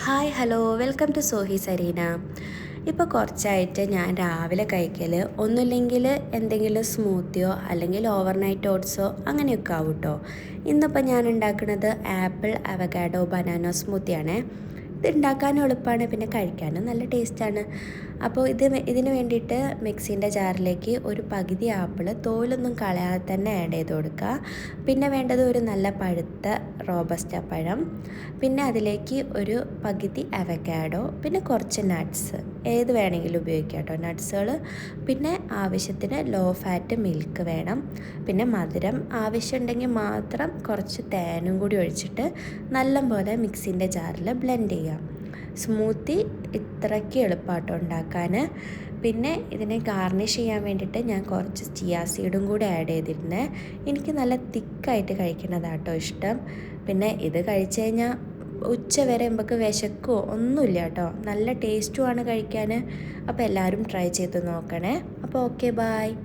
Hi hello welcome to Sohi Sareena. ഇപ്പോൾ കുറച്ചായിട്ട് ഞാൻ രാവിലെ കഴിക്കൽ ഒന്നുമില്ലെങ്കിൽ എന്തെങ്കിലും സ്മൂത്തിയോ അല്ലെങ്കിൽ ഓവർനൈറ്റ് ഓട്സോ അങ്ങനെയൊക്കെ ആവും കേട്ടോ. ഇന്നിപ്പോൾ ഞാൻ ഉണ്ടാക്കുന്നത് ആപ്പിൾ അവകാഡോ ബനാന സ്മൂത്തിയാണേ. ഇത് ഉണ്ടാക്കാനും എളുപ്പമാണ്, പിന്നെ കഴിക്കാനും നല്ല ടേസ്റ്റാണ്. അപ്പോൾ ഇതിന് വേണ്ടിയിട്ട് മിക്സീൻ്റെ ജാറിലേക്ക് ഒരു പകുതി ആപ്പിൾ തോലൊന്നും കളയാതെ തന്നെ ആഡ് ചെയ്ത് കൊടുക്കുക. പിന്നെ വേണ്ടത് ഒരു നല്ല പഴുത്ത റോബസ്റ്റ പഴം, പിന്നെ അതിലേക്ക് ഒരു പകുതി അവക്കാഡോ, പിന്നെ കുറച്ച് നട്ട്സ് ഏത് വേണമെങ്കിലും ഉപയോഗിക്കാം കേട്ടോ നട്ട്സുകൾ. പിന്നെ ആവശ്യത്തിന് ലോ ഫാറ്റ് മിൽക്ക് വേണം. പിന്നെ മധുരം ആവശ്യമുണ്ടെങ്കിൽ മാത്രം കുറച്ച് തേനും കൂടി ഒഴിച്ചിട്ട് നല്ലപോലെ മിക്സിൻ്റെ ജാറിൽ ബ്ലെൻഡ് ചെയ്യാം. സ്മൂത്തി ഇത്രയ്ക്ക് എളുപ്പമാട്ടോ ഉണ്ടാക്കാൻ. പിന്നെ ഇതിനെ ഗാർണിഷ് ചെയ്യാൻ വേണ്ടിയിട്ട് ഞാൻ കുറച്ച് ചിയാ സീഡും കൂടി ആഡ് ചെയ്തിരുന്നേ. എനിക്ക് നല്ല തിക്കായിട്ട് കഴിക്കുന്നതാട്ടോ ഇഷ്ടം. പിന്നെ ഇത് കഴിച്ച് കഴിഞ്ഞാൽ ഉച്ച വരെ നമുക്ക് വിശക്കോ ഒന്നുമില്ല കേട്ടോ, നല്ല ടേസ്റ്റുമാണ് കഴിക്കാൻ. അപ്പോൾ എല്ലാവരും ട്രൈ ചെയ്ത് നോക്കണേ. അപ്പോൾ ഓക്കെ, ബായ്.